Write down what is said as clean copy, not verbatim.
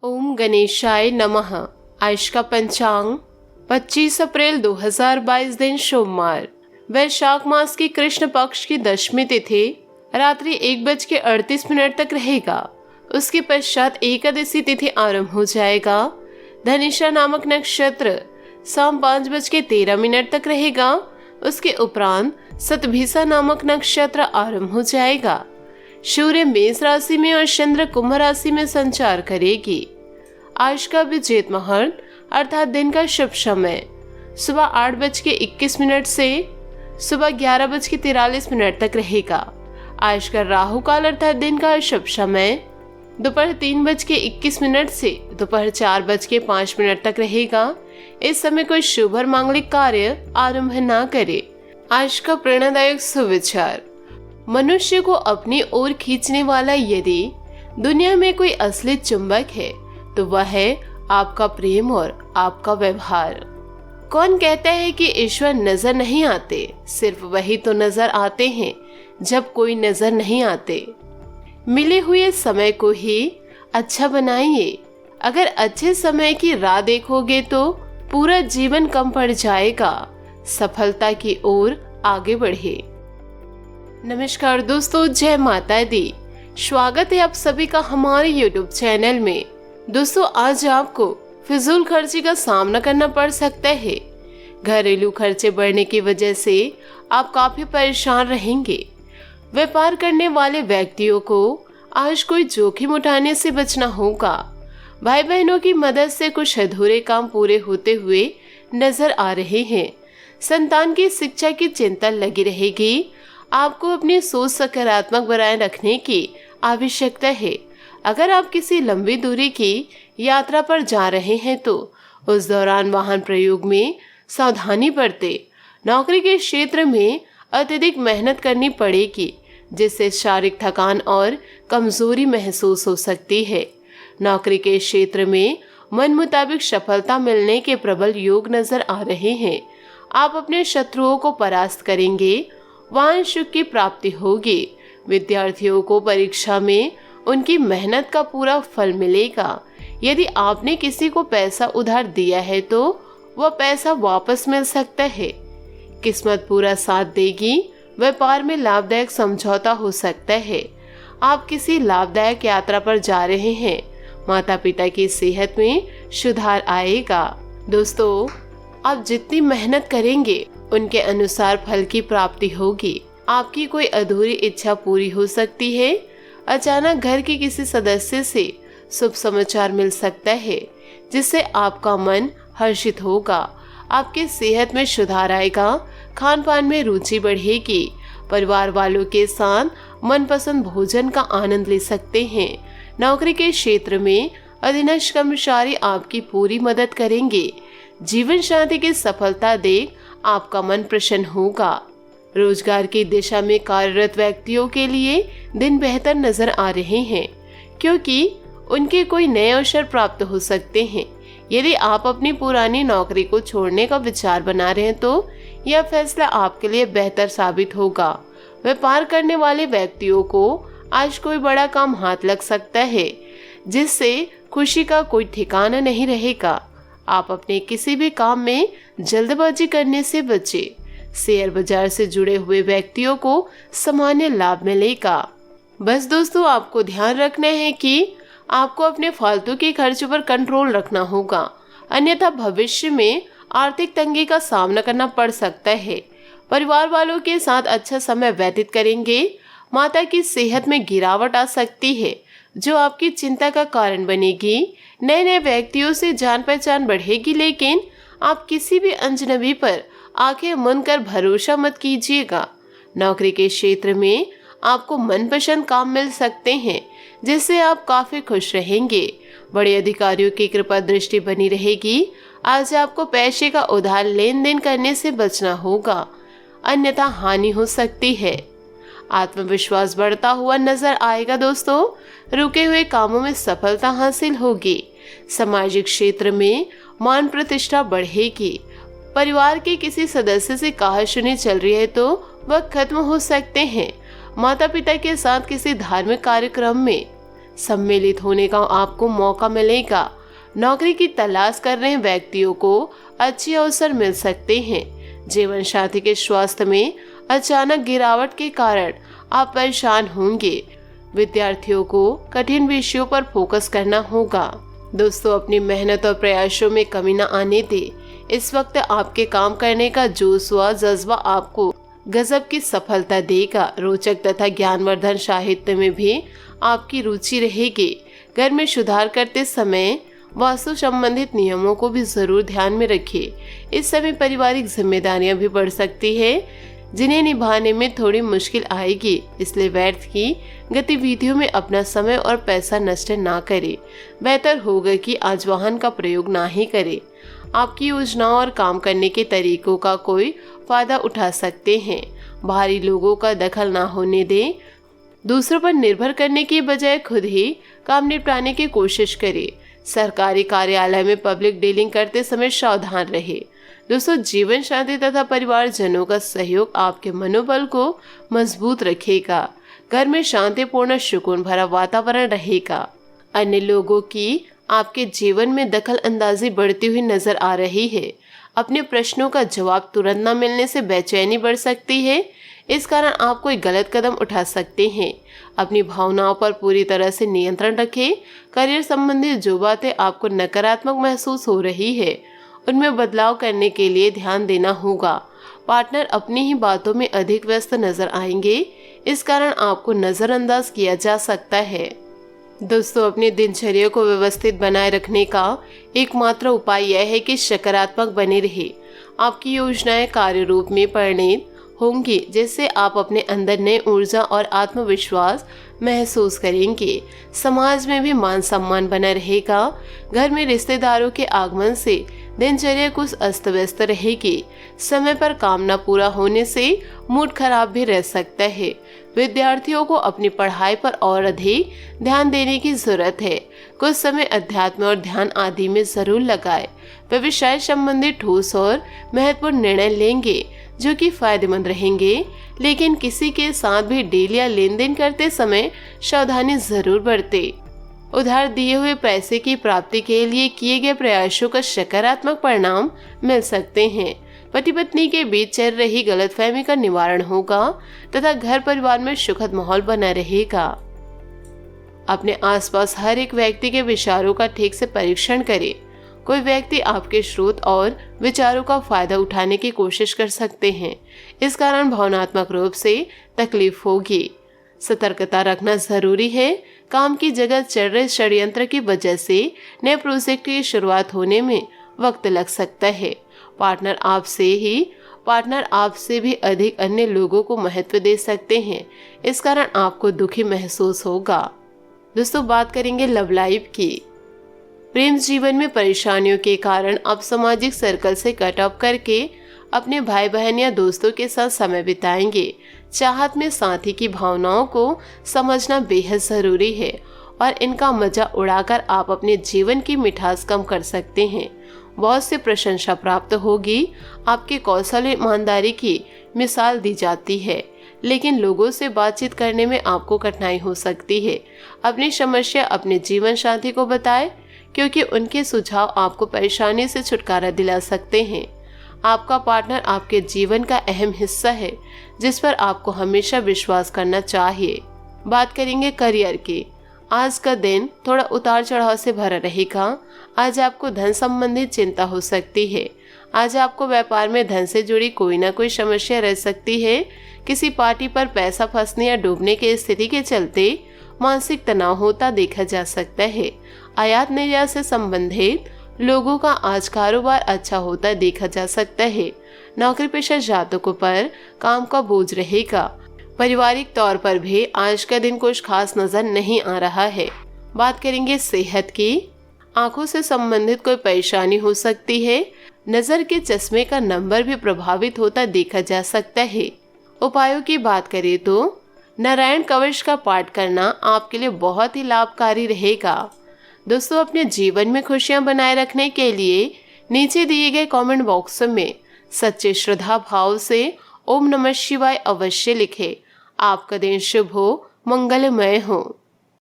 ओम गणेशाय नमः। आज का पंचांग 25 अप्रैल 2022 दिन सोमवार, वैशाख मास की कृष्ण पक्ष की दशमी तिथि रात्रि 1:38 तक रहेगा। उसके पश्चात एकादशी तिथि आरंभ हो जाएगा। धनिष्ठा नामक नक्षत्र शाम 5:13 तक रहेगा। उसके उपरांत शतभिषा नामक नक्षत्र आरंभ हो जाएगा। सूर्य मेष राशि में और चंद्र कुंभ राशि में संचार करेगी। आज का विजेत मुहूर्त अर्थात दिन का शुभ समय सुबह 8:21 से सुबह 11:43 तक रहेगा। आज का राहु काल अर्थात दिन का शुभ समय दोपहर 3:21 से दोपहर 4:05 तक रहेगा। इस समय कोई शुभ और मांगलिक कार्य आरंभ न करे। आज का प्रेरणादायक सुविचार, मनुष्य को अपनी ओर खींचने वाला यदि दुनिया में कोई असली चुंबक है तो वह है आपका प्रेम और आपका व्यवहार। कौन कहता है कि ईश्वर नजर नहीं आते? सिर्फ वही तो नजर आते हैं जब कोई नजर नहीं आते। मिले हुए समय को ही अच्छा बनाइए। अगर अच्छे समय की राह देखोगे तो पूरा जीवन कम पड़ जाएगा। सफलता की ओर आगे बढ़े। नमस्कार दोस्तों, जय माता दी। स्वागत है आप सभी का हमारे YouTube चैनल में। दोस्तों, आज आपको फिजूल खर्ची का सामना करना पड़ सकता है। घरेलू खर्चे बढ़ने की वजह से आप काफी परेशान रहेंगे। व्यापार करने वाले व्यक्तियों को आज कोई जोखिम उठाने से बचना होगा। भाई बहनों की मदद से कुछ अधूरे काम पूरे होते हुए नजर आ रहे हैं। संतान की शिक्षा की चिंता लगी रहेगी। आपको अपनी सोच सकारात्मक बनाए रखने की आवश्यकता है। अगर आप किसी लंबी दूरी की यात्रा पर जा रहे हैं तो उस दौरान वाहन प्रयोग में सावधानी बरतें। नौकरी के क्षेत्र में अत्यधिक मेहनत करनी पड़ेगी, जिससे शारीरिक थकान और कमजोरी महसूस हो सकती है। नौकरी के क्षेत्र में मन मुताबिक सफलता मिलने के प्रबल योग नजर आ रहे हैं। आप अपने शत्रुओं को परास्त करेंगे। वाहन सुख की प्राप्ति होगी। विद्यार्थियों को परीक्षा में उनकी मेहनत का पूरा फल मिलेगा। यदि आपने किसी को पैसा उधार दिया है तो वह पैसा वापस मिल सकता है। किस्मत पूरा साथ देगी। व्यापार में लाभदायक समझौता हो सकता है। आप किसी लाभदायक यात्रा पर जा रहे हैं। माता पिता की सेहत में सुधार आएगा। दोस्तों, आप जितनी मेहनत करेंगे उनके अनुसार फल की प्राप्ति होगी। आपकी कोई अधूरी इच्छा पूरी हो सकती है। अचानक घर के किसी सदस्य से शुभ समाचार मिल सकता है, जिससे आपका मन हर्षित होगा। आपकी सेहत में सुधार आएगा। खान पान में रुचि बढ़ेगी। परिवार वालों के साथ मनपसंद भोजन का आनंद ले सकते हैं। नौकरी के क्षेत्र में अधीनस्थ कर्मचारी आपकी पूरी मदद करेंगे। जीवन साथी की सफलता देख आपका मन प्रसन्न होगा। रोजगार की दिशा में कार्यरत व्यक्तियों के लिए दिन बेहतर नजर आ रहे हैं, क्योंकि उनके कोई नए अवसर प्राप्त हो सकते हैं। यदि आप अपनी पुरानी नौकरी को छोड़ने का विचार बना रहे हैं तो यह फैसला आपके लिए बेहतर साबित होगा। व्यापार करने वाले व्यक्तियों को आज कोई बड़ा काम हाथ लग सकता है, जिससे खुशी का कोई ठिकाना नहीं रहेगा। आप अपने किसी भी काम में जल्दबाजी करने से बचें। शेयर बाजार से जुड़े हुए व्यक्तियों को सामान्य लाभ मिलेगा। बस दोस्तों, आपको ध्यान रखना है कि आपको अपने फालतू के खर्चों पर कंट्रोल रखना होगा, अन्यथा भविष्य में आर्थिक तंगी का सामना करना पड़ सकता है। परिवार वालों के साथ अच्छा समय व्यतीत करेंगे। माता की सेहत में गिरावट आ सकती है, जो आपकी चिंता का कारण बनेगी। नए नए व्यक्तियों से जान पहचान बढ़ेगी, लेकिन आप किसी भी अजनबी पर आंखें मूंद कर भरोसा मत कीजिएगा। नौकरी के क्षेत्र में आपको मनपसंद काम मिल सकते हैं, जिससे आप काफी खुश रहेंगे। बड़े अधिकारियों की कृपा दृष्टि बनी रहेगी। आज आपको पैसे का उधार लेन देन करने से बचना होगा, अन्यथा हानि हो सकती है। आत्मविश्वास बढ़ता हुआ नजर आएगा। दोस्तों, रुके हुए कामों में सफलता हासिल होगी। सामाजिक क्षेत्र में मान प्रतिष्ठा बढ़ेगी। परिवार के किसी सदस्य से कहासुनी चल रही है तो वह खत्म हो सकते हैं। माता पिता के साथ किसी धार्मिक कार्यक्रम में सम्मिलित होने का आपको मौका मिलेगा। नौकरी की तलाश कर रहे व्यक्तियों को अच्छे अवसर मिल सकते हैं। जीवन साथी के स्वास्थ्य में अचानक गिरावट के कारण आप परेशान होंगे। विद्यार्थियों को कठिन विषयों पर फोकस करना होगा। दोस्तों, अपनी मेहनत और प्रयासों में कमी न आने दे। इस वक्त आपके काम करने का जोश व जज्बा आपको गजब की सफलता देगा। रोचक तथा ज्ञानवर्धन साहित्य में भी आपकी रुचि रहेगी। घर में सुधार करते समय वास्तु संबंधित नियमों को भी जरूर ध्यान में रखिए। इस समय पारिवारिक जिम्मेदारियां भी बढ़ सकती है, जिन्हें निभाने में थोड़ी मुश्किल आएगी। इसलिए व्यर्थ की गतिविधियों में अपना समय और पैसा नष्ट ना करें। बेहतर होगा कि आज वाहन का प्रयोग ना ही करें। आपकी योजनाओं और काम करने के तरीकों का कोई फायदा उठा सकते हैं। बाहरी लोगों का दखल ना होने दें। दूसरों पर निर्भर करने की बजाय खुद ही काम निपटाने की कोशिश करें। सरकारी कार्यालय में पब्लिक डीलिंग करते समय सावधान रहे। दोस्तों, जीवन साथी तथा परिवारजनों का सहयोग आपके मनोबल को मजबूत रखेगा। घर में शांतिपूर्ण सुकून भरा वातावरण रहेगा। अन्य लोगों की आपके जीवन में दखल अंदाजी बढ़ती हुई नजर आ रही है। अपने प्रश्नों का जवाब तुरंत न मिलने से बेचैनी बढ़ सकती है। इस कारण आप कोई गलत कदम उठा सकते हैं। अपनी भावनाओं पर पूरी तरह से नियंत्रण रखें। करियर संबंधित जो बातें आपको नकारात्मक महसूस हो रही है, उनमें बदलाव करने के लिए ध्यान देना होगा। पार्टनर अपनी ही बातों में अधिक व्यस्त नजर आएंगे। इस कारण आपको नजरअंदाज किया जा सकता है। दोस्तों, अपनी दिनचर्या को व्यवस्थित बनाए रखने का एकमात्र उपाय यह है कि सकारात्मक बने रहे। आपकी योजनाएं कार्य रूप में परिणत होंगी, जिससे आप अपने अंदर नई ऊर्जा और आत्मविश्वास महसूस करेंगे। समाज में भी मान सम्मान बना रहेगा। घर में रिश्तेदारों के आगमन से दिनचर्या कुछ अस्त व्यस्त रहेगी। समय पर काम न पूरा होने से मूड खराब भी रह सकता है। विद्यार्थियों को अपनी पढ़ाई पर और अधिक ध्यान देने की जरूरत है। कुछ समय अध्यात्म और ध्यान आदि में जरूर लगाए। व्यवसाय संबंधित ठोस और महत्वपूर्ण निर्णय लेंगे जो कि फायदेमंद रहेंगे, लेकिन किसी के साथ भी डील या लेन देन करते समय सावधानी जरूर बरते। उधार दिए हुए पैसे की प्राप्ति के लिए किए गए प्रयासों का सकारात्मक परिणाम मिल सकते हैं। पति पत्नी के बीच चल रही गलतफहमी का निवारण होगा तथा घर परिवार में सुखद माहौल बना रहेगा। अपने आसपास हर एक व्यक्ति के विचारों का ठीक से परीक्षण करें। कोई व्यक्ति आपके स्रोत और विचारों का फायदा उठाने की कोशिश कर सकते हैं। इस कारण भावनात्मक रूप से तकलीफ होगी। सतर्कता रखना जरूरी है। काम की जगह चल रहे षड्यंत्र की वजह से नए प्रोजेक्ट की शुरुआत होने में वक्त लग सकता है। पार्टनर आपसे भी अधिक अन्य लोगों को महत्व दे सकते हैं। इस कारण आपको दुखी महसूस होगा। दोस्तों, बात करेंगे लव लाइफ की। प्रेम जीवन में परेशानियों के कारण आप सामाजिक सर्कल से कट ऑफ करके अपने भाई बहन या दोस्तों के साथ समय बिताएंगे। चाहत में साथी की भावनाओं को समझना बेहद जरूरी है और इनका मजा उड़ाकर आप अपने जीवन की मिठास कम कर सकते हैं। बहुत से प्रशंसा प्राप्त होगी। आपके कौशल ईमानदारी की मिसाल दी जाती है, लेकिन लोगों से बातचीत करने में आपको कठिनाई हो सकती है। अपनी समस्या अपने जीवन साथी को बताएं, क्योंकि उनके सुझाव आपको परेशानी से छुटकारा दिला सकते हैं। आपका पार्टनर आपके जीवन का अहम हिस्सा है, जिस पर आपको हमेशा विश्वास करना चाहिए। बात करेंगे करियर की। आज का दिन थोड़ा उतार चढ़ाव से भरा रहेगा। आज आपको धन संबंधित चिंता हो सकती है। आज आपको व्यापार में धन से जुड़ी कोई ना कोई समस्या रह सकती है। किसी पार्टी पर पैसा फंसने या डूबने की स्थिति के चलते मानसिक तनाव होता देखा जा सकता है। आयात निर्यात से संबंधित लोगों का आज कारोबार अच्छा होता देखा जा सकता है। नौकरी पेशा जातकों पर काम का बोझ रहेगा। पारिवारिक तौर पर भी आज का दिन कुछ खास नजर नहीं आ रहा है। बात करेंगे सेहत की। आंखों से संबंधित कोई परेशानी हो सकती है। नजर के चश्मे का नंबर भी प्रभावित होता देखा जा सकता है। उपायों की बात करें तो नारायण कवच का पाठ करना आपके लिए बहुत ही लाभकारी रहेगा। दोस्तों, अपने जीवन में खुशियां बनाए रखने के लिए नीचे दिए गए कमेंट बॉक्स में सच्चे श्रद्धा भाव से ओम नमः शिवाय अवश्य लिखें। आपका दिन शुभ हो, मंगलमय हो।